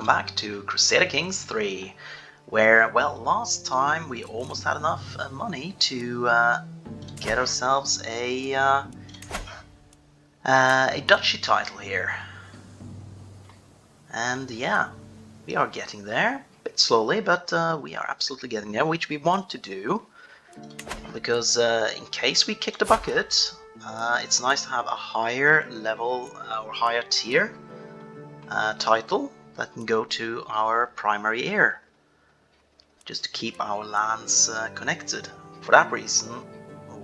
welcome back to Crusader Kings 3, where, well, last time we almost had enough money to get ourselves a duchy title here. And yeah, we are getting there, a bit slowly, but we are absolutely getting there, which we want to do, because in case we kick the bucket, it's nice to have a higher level or higher tier title that can go to our primary heir, just to keep our lands connected. For that reason,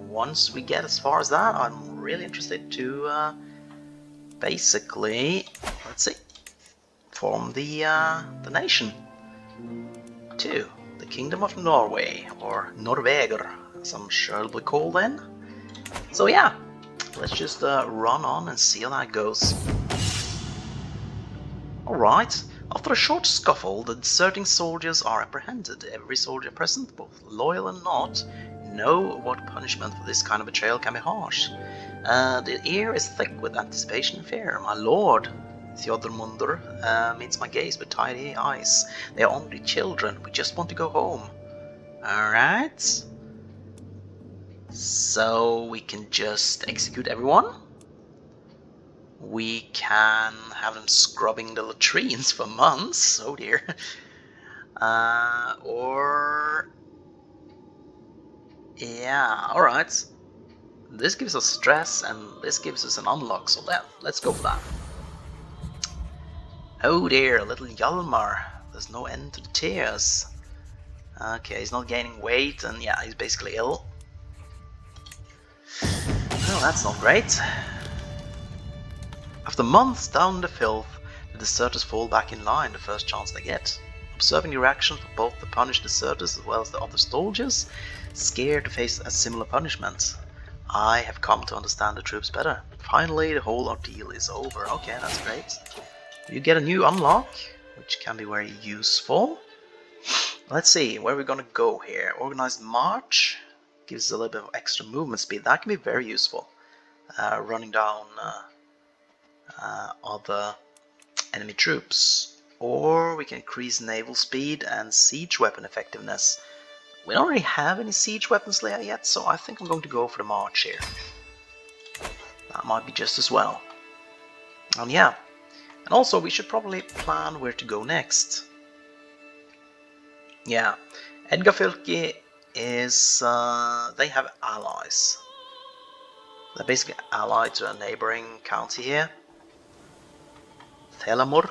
once we get as far as that, I'm really interested to basically, let's see, form the nation too, the Kingdom of Norway, or Norveger, as I'm sure it'll be called then. So yeah, let's just run on and see how that goes. Alright, after a short scuffle, the deserting soldiers are apprehended. Every soldier present, both loyal and not, know what punishment for this kind of betrayal can be harsh. The air is thick with anticipation and fear. My lord, Theodormundur, meets my gaze with tidy eyes. They are only children, we just want to go home. Alright. So we can just execute everyone. We can have them scrubbing the latrines for months. Oh dear. Or... yeah, alright. This gives us stress and this gives us an unlock, so let's go for that. Oh dear, little Hjalmar. There's no end to the tears. Okay, he's not gaining weight and yeah, he's basically ill. Well, that's not great. After months down the filth, the deserters fall back in line the first chance they get. Observing the reactions of both the punished deserters as well as the other soldiers, scared to face a similar punishment, I have come to understand the troops better. Finally, the whole ordeal is over. Okay, that's great. You get a new unlock, which can be very useful. Let's see, where we're gonna go here. Organized march gives a little bit of extra movement speed. That can be very useful. Running down other enemy troops. Or we can increase naval speed and siege weapon effectiveness. We don't really have any siege weapons there yet, so I think I'm going to go for the march here. That might be just as well. And yeah, and also we should probably plan where to go next. Yeah, Edgarfylke is, they have allies. They're basically allied to a neighboring county here. Telemark.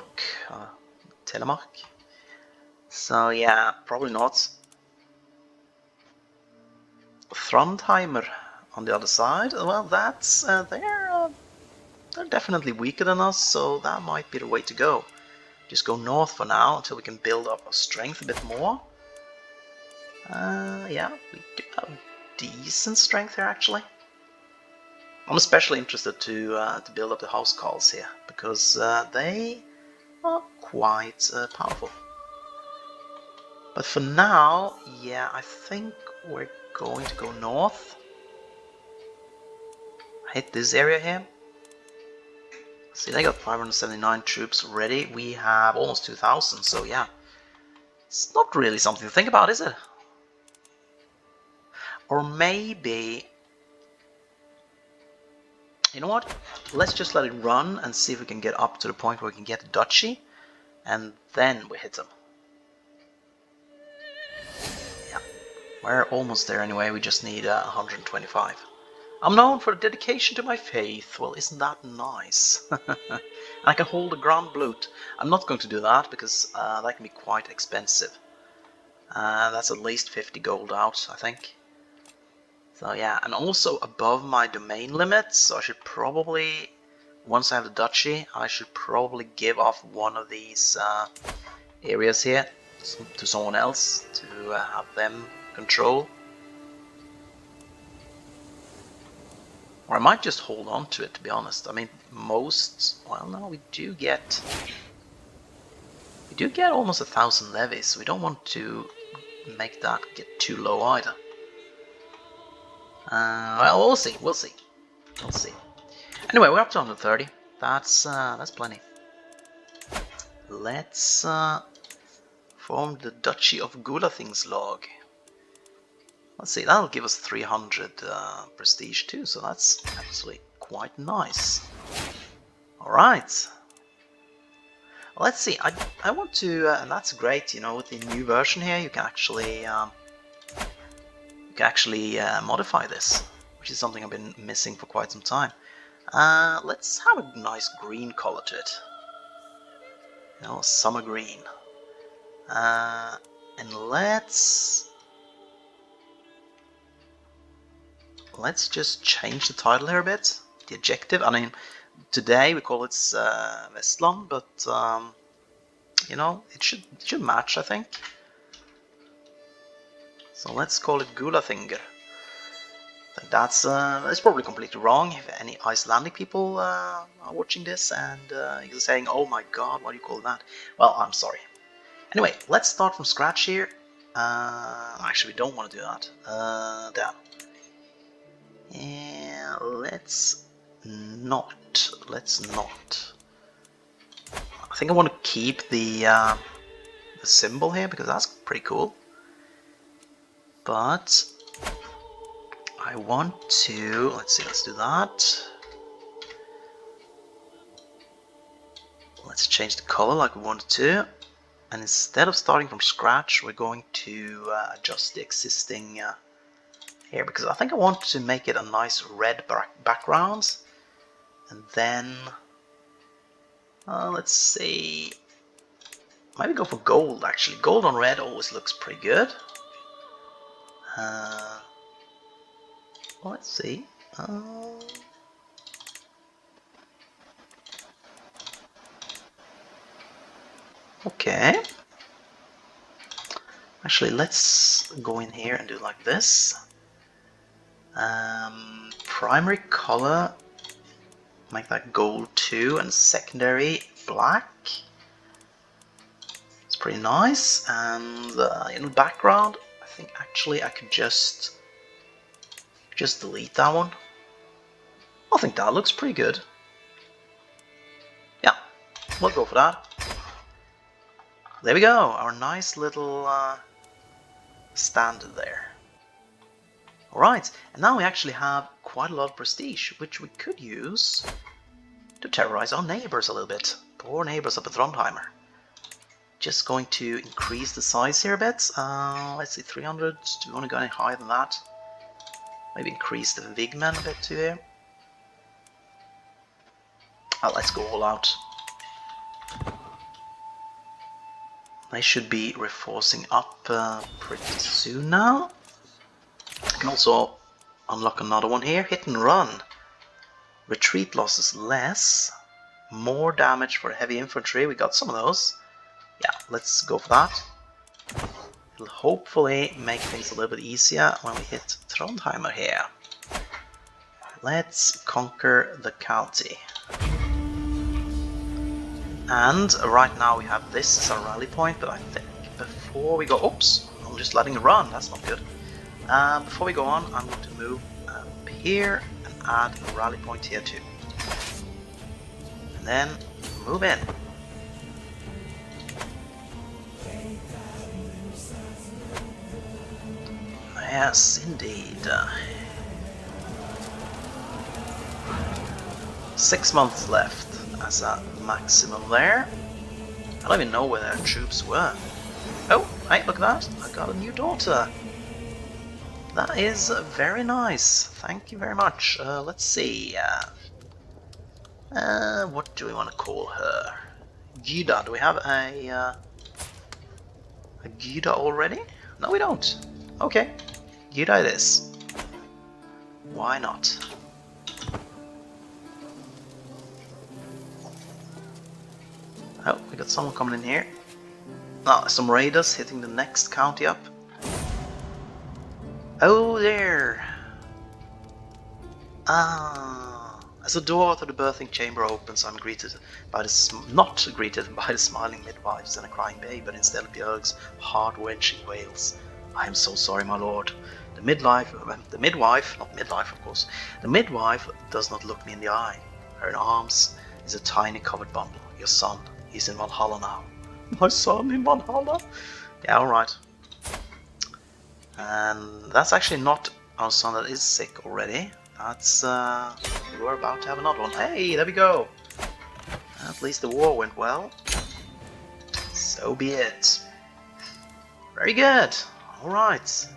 So yeah, probably not. Throndheimer on the other side, well, that's they're definitely weaker than us, so that might be the way to go. Just go north for now until we can build up our strength a bit more. Yeah, we do have decent strength here actually. I'm especially interested to build up the housecarls here because they are quite powerful. But for now, yeah, I think we're going to go north. Hit this area here. See, they got 579 troops ready. We have almost 2,000, so yeah. It's not really something to think about, is it? Or maybe... you know what? Let's just let it run and see if we can get up to the point where we can get a duchy. And then we hit them. Yeah. We're almost there anyway, we just need 125. I'm known for dedication to my faith. Well, isn't that nice? I can hold a Grand Blute. I'm not going to do that because that can be quite expensive. That's at least 50 gold out, I think. So yeah, and also above my domain limit, so I should probably, once I have the duchy, I should probably give off one of these areas here to someone else to have them control. Or I might just hold on to it, to be honest. I mean, well, no, we do get almost 1,000 levies, so we don't want to make that get too low either. Well, we'll see. Anyway, we're up to 130. That's plenty. let's form the Duchy of Gulathingslag. Let's see, that'll give us 300 prestige too, so that's actually quite nice. Alright. Let's see, I want to, and that's great, you know, with the new version here, you can actually modify this, which is something I've been missing for quite some time. Let's have a nice green color to it. You know, summer green. And let's just change the title here a bit. The adjective. I mean, today we call it Westland, but you know, it should match, I think. So let's call it Gulathinger. I think that's probably completely wrong. If any Icelandic people are watching this and you're saying, "Oh my God, why do you call it that?" Well, I'm sorry. Anyway, let's start from scratch here. Actually, we don't want to do that. Down. Yeah, let's not. I think I want to keep the symbol here because that's pretty cool. But I want to, let's see, let's do that. Let's change the color like we wanted to. And instead of starting from scratch, we're going to adjust the existing here, because I think I want to make it a nice red background. And then, let's see, maybe go for gold actually. Gold on red always looks pretty good. Let's see. Okay. Actually, let's go in here and do like this. Primary color, make that gold too, and secondary black. It's pretty nice. And in the background, I think actually I could just delete that one. I think that looks pretty good. Yeah, we'll go for that. There we go, our nice little standard there. Alright, and now we actually have quite a lot of prestige, which we could use to terrorize our neighbors a little bit. Poor neighbors up at Trondheimer. Just going to increase the size here a bit. Let's see, 300. Do we want to go any higher than that? Maybe increase the Wigman a bit too here. Let's go all out. They should be reinforcing up pretty soon now. I can also unlock another one here. Hit and run. Retreat losses less. More damage for heavy infantry. We got some of those. Yeah, let's go for that. It'll hopefully make things a little bit easier when we hit Trondheimer here. Let's conquer the county. And right now we have this as our rally point, but I think before we go... Oops, I'm just letting it run, that's not good. Before we go on, I'm going to move up here and add a rally point here too. And then move in. Yes, indeed. 6 months left as a maximum there. I don't even know where their troops were. Oh, hey, look at that. I got a new daughter. That is very nice. Thank you very much. Let's see. What do we want to call her? Gida. Do we have a Gida already? No, we don't. Okay. Gida it is. Why not? Oh, we got someone coming in here. Some raiders hitting the next county up. Oh, there! As the door to the birthing chamber opens, I'm greeted by not greeted by the smiling midwives and a crying babe, but instead Björg's heart-wrenching wails. I am so sorry, my lord. The midwife, not midwife, of course. The midwife does not look me in the eye. Her arms is a tiny covered bundle. Your son He's in Valhalla now. My son in Valhalla? Yeah, alright. And that's actually not our son that is sick already. That's, we're about to have another one. Hey, there we go! At least the war went well. So be it. Very good. Alright.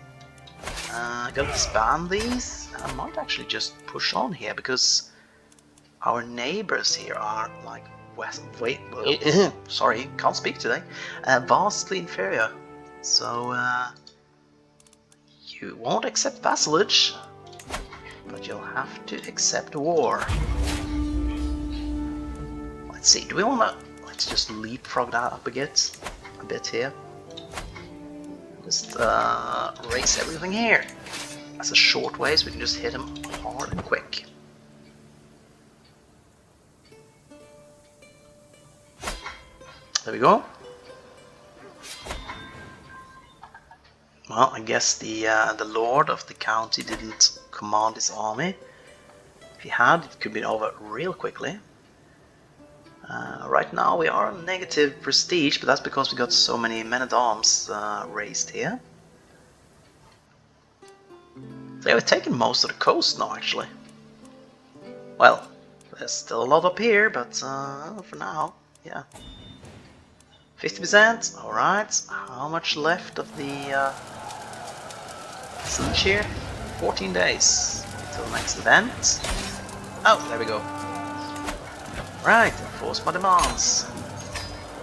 Gotta disband these. I might actually just push on here because our neighbors here are like sorry, can't speak today. Vastly inferior. So you won't accept vassalage, but you'll have to accept war. Let's see. Do we wanna? Let's just leapfrog that up a bit here. Just raise everything here. That's a short way, so we can just hit him hard and quick. There we go. Well, I guess the lord of the county didn't command his army. If he had, it could be over real quickly. Right now we are on negative prestige, but that's because we got so many men-at-arms raised here. So yeah, we've taken most of the coast now, actually. Well, there's still a lot up here, but for now, yeah. 50%, alright. How much left of the siege here? 14 days until the next event. Oh, there we go. Right, enforce my demands.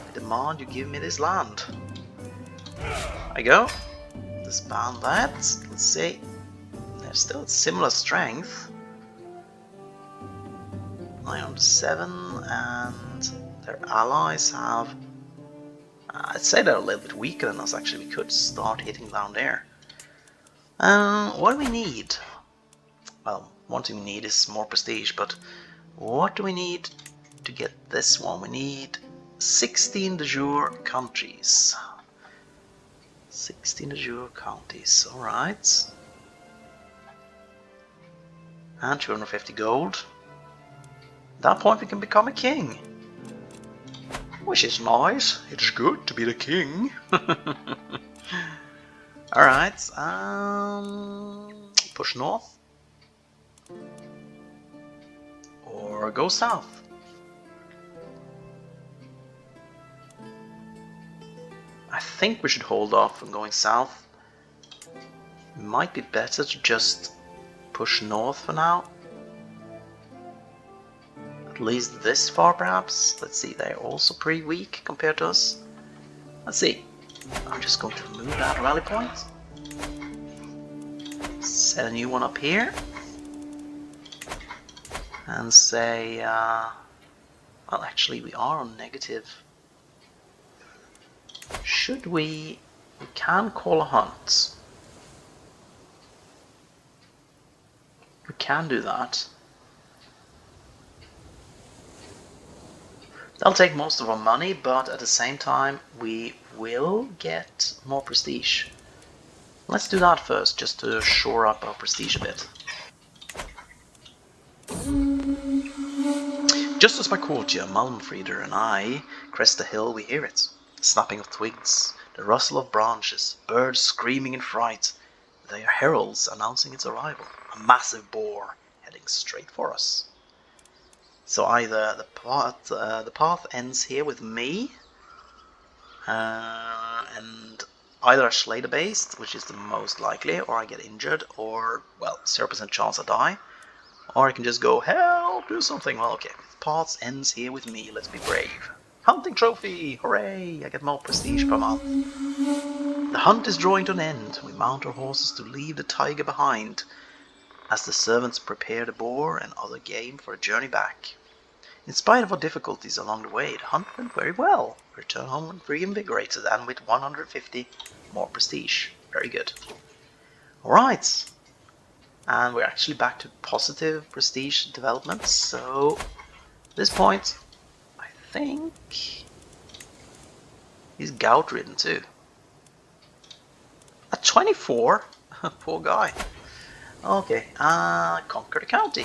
I demand you give me this land. There we go. Disband that. Let's see. They're still at similar strength. 907, and their allies have... I'd say they're a little bit weaker than us, actually. We could start hitting down there. What do we need? Well, one thing we need is more prestige, but what do we need to get this one? We need 16 de jure countries. 16 de jure counties, alright. And 250 gold. At that point we can become a king. Which is nice. It's good to be the king. Alright, push north. Or go south. I think we should hold off on going south. It might be better to just push north for now. At least this far, perhaps. Let's see, they're also pretty weak compared to us. Let's see. I'm just going to remove that rally point. Set a new one up here. And say, well, actually, we are on negative. Should we... We can call a hunt. We can do that. That'll take most of our money, but at the same time we will get more prestige. Let's do that first, just to shore up our prestige a bit. Just as my courtier Malmfrieder and I crest the hill, we hear it. The snapping of twigs, the rustle of branches, birds screaming in fright. They are heralds announcing its arrival. A massive boar heading straight for us. So either the path ends here with me, and either I slay the beast, which is the most likely, or I get injured, or, well, 0% chance I die, or I can just go, help, do something. Well, okay, the path ends here with me, let's be brave. Hunting trophy, hooray, I get more prestige per month. The hunt is drawing to an end. We mount our horses to leave the tiger behind, as the servants prepare the boar and other game for a journey back. In spite of our difficulties along the way, the hunt went very well. We return home reinvigorated and with 150 more prestige. Very good. Alright. And we're actually back to positive prestige development, so at this point, I think he's gout ridden too. At 24? Poor guy. Okay, conquer the county.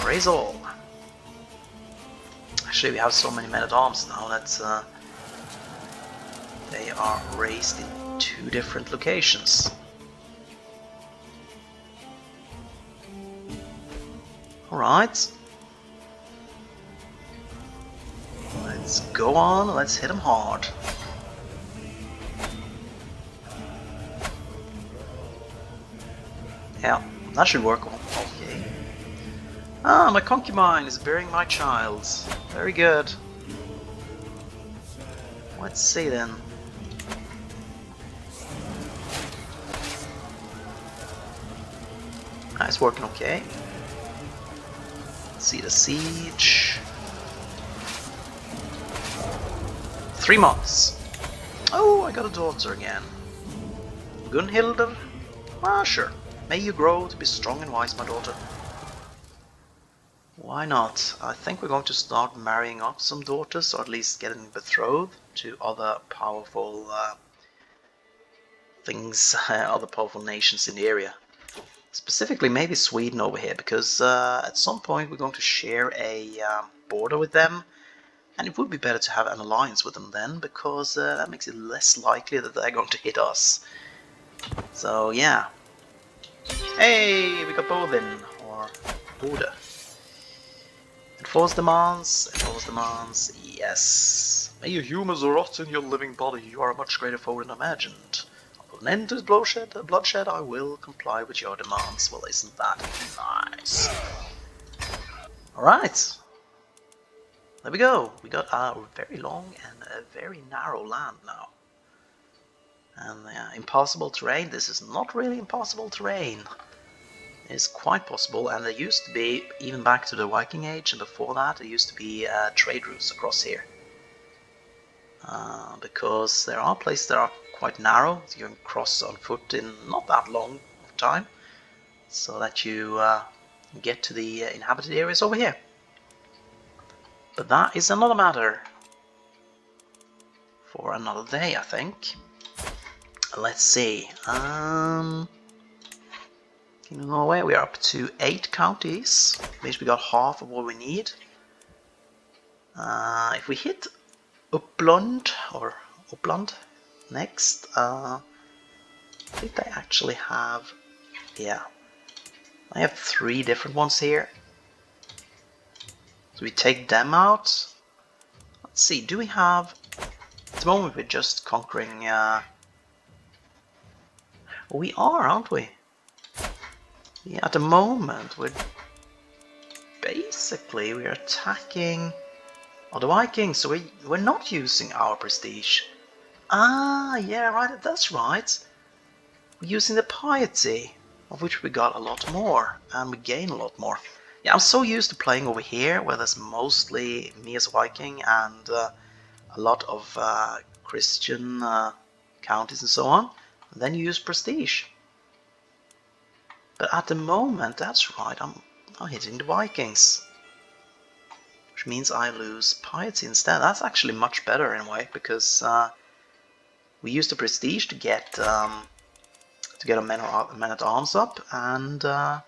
Raise all. Actually, we have so many men-at-arms now that they are raised in 2 different locations. Alright. Let's go on, let's hit them hard. Yeah, that should work. Okay. Ah, my concubine is bearing my child. Very good. Let's see then. It's working okay. Let's see the siege. 3 months. Oh, I got a daughter again. Gunhildur? Ah, sure. May you grow to be strong and wise, my daughter. Why not? I think we're going to start marrying up some daughters, or at least getting betrothed to other powerful things, other powerful nations in the area. Specifically, maybe Sweden over here, because at some point we're going to share a border with them, and it would be better to have an alliance with them then, because that makes it less likely that they're going to hit us. So yeah. Hey, we got both in, or Horde. Enforce demands, yes. May your humors rot in your living body, you are a much greater foe than imagined. I'll put an end to bloodshed, I will comply with your demands. Well, isn't that nice? Alright. There we go. We got a very long and a very narrow land now. And impossible terrain, this is not really impossible terrain. It's quite possible, and there used to be, even back to the Viking Age and before that, there used to be trade routes across here. Because there are places that are quite narrow, so you can cross on foot in not that long of time, so that you get to the inhabited areas over here. But that is another matter for another day, I think. Let's see. In Norway, we are up to 8 counties. Means we got half of what we need. If we hit Uppland next, I think they actually have, yeah, I have 3 different ones here. So we take them out. Let's see, do we have, at the moment we're just conquering, we are, aren't we? Yeah, at the moment we're attacking the Vikings, so we're not using our prestige. Ah, yeah, right, that's right. We're using the piety, of which we got a lot more, and we gain a lot more. Yeah, I'm so used to playing over here, where there's mostly me as a Viking and a lot of Christian counties and so on. And then you use prestige. But at the moment, that's right, I'm hitting the Vikings. Which means I lose piety instead. That's actually much better in a way, because we use the prestige to get a men-at-arms up, and the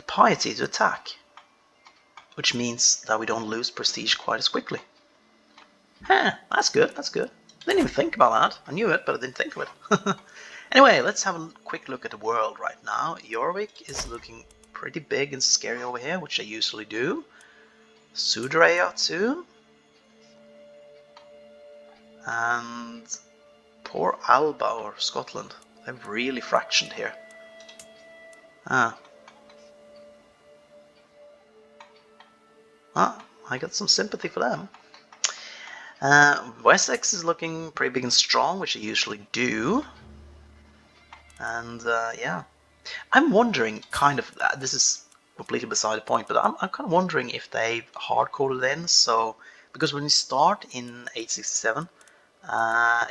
piety to attack. Which means that we don't lose prestige quite as quickly. Huh, that's good, that's good. Didn't even think about that. I knew it, but I didn't think of it. Anyway, let's have a quick look at the world right now. Jorvik is looking pretty big and scary over here, which they usually do. Sudraya too. And poor Alba, or Scotland. They've really fractioned here. I got some sympathy for them. Wessex is looking pretty big and strong, which they usually do. And yeah, I'm wondering, kind of, this is completely beside the point, but I'm kind of wondering if they've hard-coded in, so, because when you start in 867,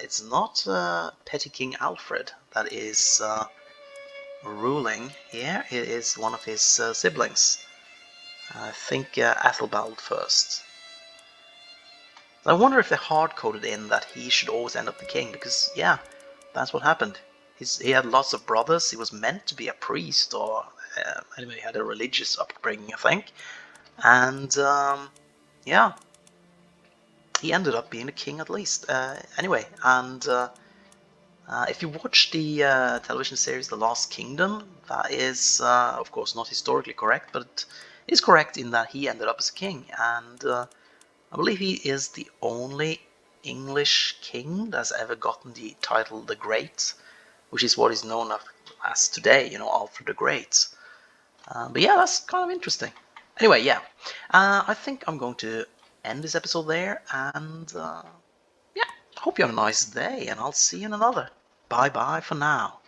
it's not Petty King Alfred that is ruling here, it is one of his siblings. I think Athelbald first. I wonder if they hard-coded in that he should always end up the king, because, yeah, that's what happened. He had lots of brothers, he was meant to be a priest, or anyway, he had a religious upbringing, I think. And, yeah, he ended up being a king at least. Anyway, and if you watch the television series The Last Kingdom, that is, of course, not historically correct, but it is correct in that he ended up as a king, and I believe he is the only English king that's ever gotten the title the Great, which is what is known as today, Alfred the Great. But yeah, that's kind of interesting. Anyway, yeah, I think I'm going to end this episode there, and yeah, hope you have a nice day, and I'll see you in another. Bye bye for now.